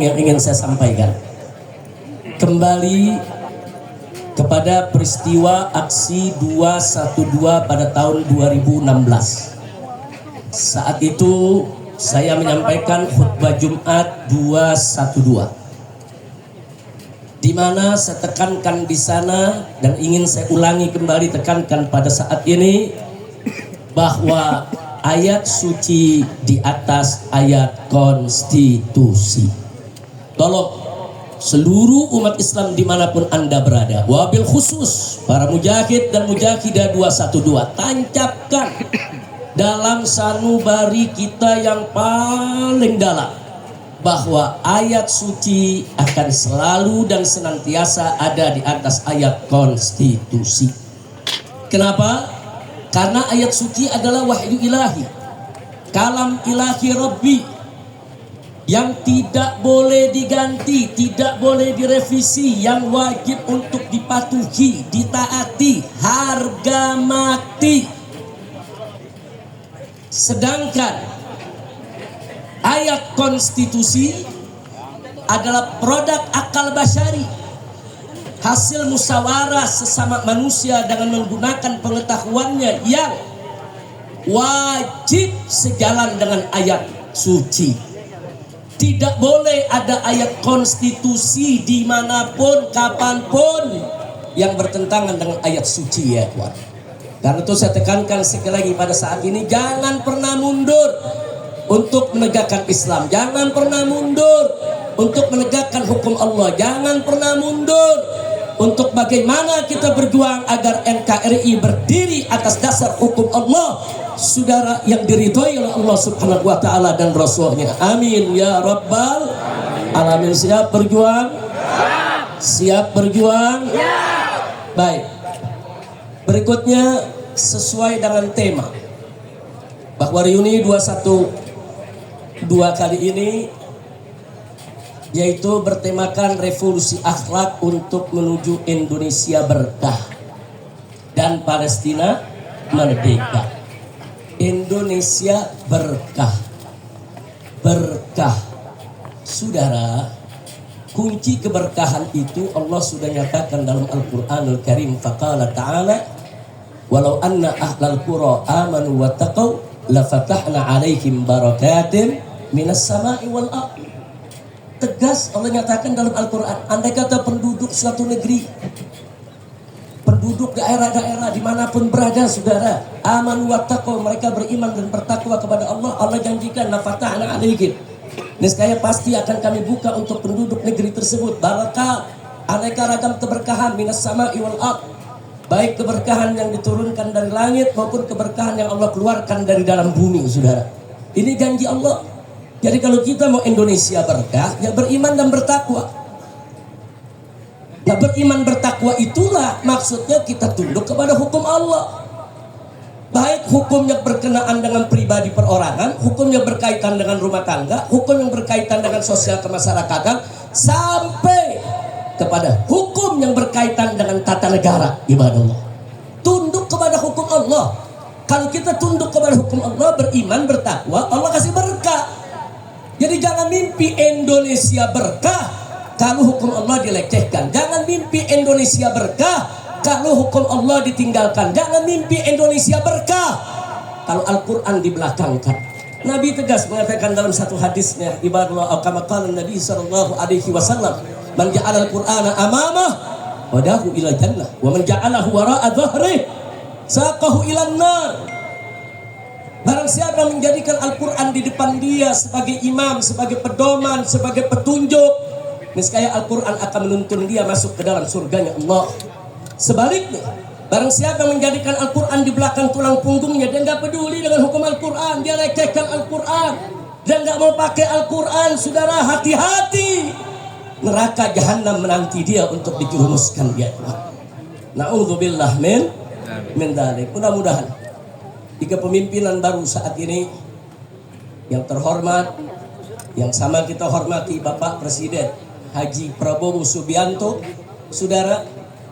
Yang ingin saya sampaikan kembali kepada peristiwa aksi 212 pada tahun 2016. Saat itu saya menyampaikan khutbah Jumat 212, di mana saya tekankan di sana dan ingin saya ulangi kembali tekankan pada saat ini bahwa ayat suci di atas ayat konstitusi. Tolong seluruh umat Islam dimanapun Anda berada, wabil khusus para mujahid dan mujahidah 212, tancapkan dalam sanubari kita yang paling dalam bahwa ayat suci akan selalu dan senantiasa ada di atas ayat konstitusi. Kenapa? Karena ayat suci adalah wahyu ilahi, kalam ilahi Rabbi, yang tidak boleh diganti, tidak boleh direvisi, yang wajib untuk dipatuhi, ditaati, harga mati. Sedangkan ayat konstitusi adalah produk akal basyari, hasil musyawarah sesama manusia dengan menggunakan pengetahuannya yang wajib sejalan dengan ayat suci. Tidak boleh ada ayat konstitusi dimanapun, kapanpun yang bertentangan dengan ayat suci, ya kawan. Karena itu saya tekankan sekali lagi pada saat ini, jangan pernah mundur untuk menegakkan Islam, jangan pernah mundur untuk menegakkan hukum Allah, jangan pernah mundur untuk bagaimana kita berjuang agar NKRI berdiri atas dasar hukum Allah, saudara, yang diridhoi oleh Allah Subhanahu wa taala dan Rasulnya. Amin ya rabbal alamin. Siap berjuang? Siap berjuang? Baik. Berikutnya sesuai dengan tema bahwa reuni 212 kali ini yaitu bertemakan revolusi akhlak untuk menuju Indonesia berkah dan Palestina merdeka. Indonesia berkah, berkah, saudara. Kunci keberkahan itu Allah sudah nyatakan dalam Al-Quranul Karim. Faqala ta'ala walau anna ahlal qura amanu wa taqaw lafatahna alaihim barakatin minas sama'i wal ardh. Tegas Allah nyatakan dalam Al-Quran, andai kata penduduk suatu negeri, penduduk daerah-daerah dimanapun berada, saudara, aman wa taqwa, mereka beriman dan bertakwa kepada Allah, Allah janjikan lafatahna alaihim, niscaya pasti akan kami buka untuk penduduk negeri tersebut barakah, aneka ragam keberkahan minas sama'i wal ardh, baik keberkahan yang diturunkan dari langit maupun keberkahan yang Allah keluarkan dari dalam bumi, saudara. Ini janji Allah. Jadi kalau kita mau Indonesia berkah, ya beriman dan bertakwa. Ya beriman bertakwa itulah maksudnya kita tunduk kepada hukum Allah. Baik hukum yang berkenaan dengan pribadi perorangan, hukum yang berkaitan dengan rumah tangga, hukum yang berkaitan dengan sosial kemasyarakatan, sampai kepada hukum yang berkaitan dengan tata negara, ibadah Allah. Tunduk kepada hukum Allah. Kalau kita tunduk kepada hukum Allah, beriman, bertakwa, Allah kasih berkah. Jadi jangan mimpi Indonesia berkah kalau hukum Allah dilecehkan. Jangan mimpi Indonesia berkah kalau hukum Allah ditinggalkan. Jangan mimpi Indonesia berkah kalau Al-Quran dibelakangkan. Nabi tegas mengatakan dalam satu hadisnya, ibadallah kama qala Nabi sallallahu alaihi wasallam, man ja'ala al-Qur'ana amamah wadahu ila jannah wa man ja'alahu wara'a dhahrihi saqahu ila an-nar. Barang siapa menjadikan Al-Quran di depan dia sebagai imam, sebagai pedoman, sebagai petunjuk, niscaya Al-Quran akan menuntun dia masuk ke dalam surganya Allah. Sebaliknya, barang siapa menjadikan Al-Quran di belakang tulang punggungnya, dia nggak peduli dengan hukum Al-Quran, dia lecehkan Al-Quran, dia nggak mau pakai Al-Quran, saudara, hati-hati. Neraka jahanam menanti dia untuk dijerumuskan dia. Na'udzubillah min dzalik. Mudah-mudahan di kepemimpinan baru saat ini yang terhormat, yang sama kita hormati Bapak Presiden Haji Prabowo Subianto, saudara,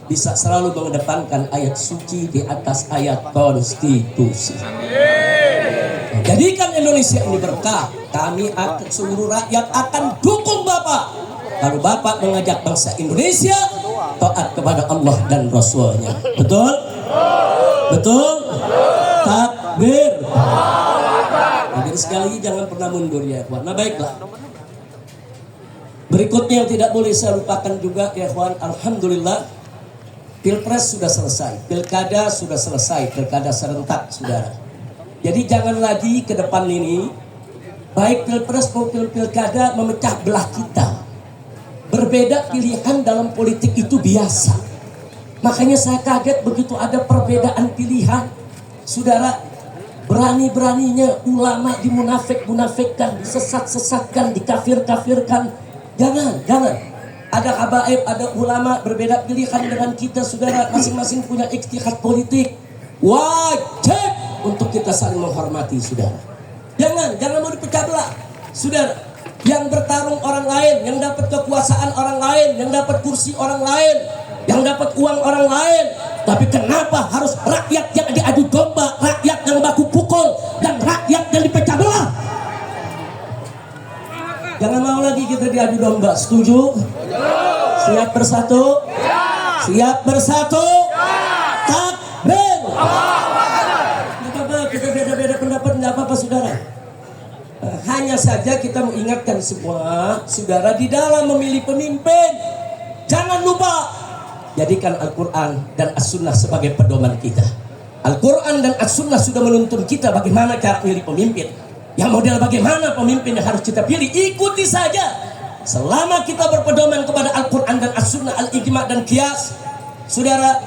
bisa selalu mengedepankan ayat suci di atas ayat konstitusi. Jadikan Indonesia ini berkah. Kami akan, seluruh rakyat akan dukung Bapak. Kalau Bapak mengajak bangsa Indonesia taat kepada Allah dan Rasulnya. Betul? Betul? Takbir. Jadi sekali lagi jangan pernah mundur ya kawan. Nah baiklah. Berikutnya yang tidak boleh saya lupakan juga ya kawan. Alhamdulillah Pilpres sudah selesai, Pilkada sudah selesai, Pilkada serentak saudara. Jadi jangan lagi ke depan ini baik Pilpres maupun Pilkada memecah belah kita. Berbeda pilihan dalam politik itu biasa. Makanya saya kaget begitu ada perbedaan pilihan. Saudara, berani-beraninya ulama dimunafik-munafikkan, disesat-sesatkan, dikafir-kafirkan. Jangan. Ada habaib, ada ulama berbeda pilihan dengan kita, saudara. Masing-masing punya ijtihad politik. Wajib untuk kita saling menghormati, saudara. Jangan mau dipecah belah, saudara. Yang bertarung orang lain, yang dapat kekuasaan orang lain, yang dapat kursi orang lain, yang dapat uang orang lain. Tapi kenapa harus rakyat yang diadu domba, rakyat yang baku pukul, dan rakyat yang dipecah belah? Jangan mau lagi kita diadu domba. Setuju? Siap bersatu? Siap bersatu? Takbir! Tidak apa-apa, kita beda-beda pendapat, tidak apa-apa saudara. Hanya saja kita mengingatkan semua saudara di dalam memilih pemimpin. Jangan lupa jadikan Al-Quran dan As-Sunnah sebagai pedoman kita. Al-Quran dan As-Sunnah sudah menuntun kita bagaimana cara memilih pemimpin. Yang model bagaimana pemimpin yang harus kita pilih, ikuti saja. Selama kita berpedoman kepada Al-Quran dan As-Sunnah, Al-Ijma' dan Qiyas, saudara,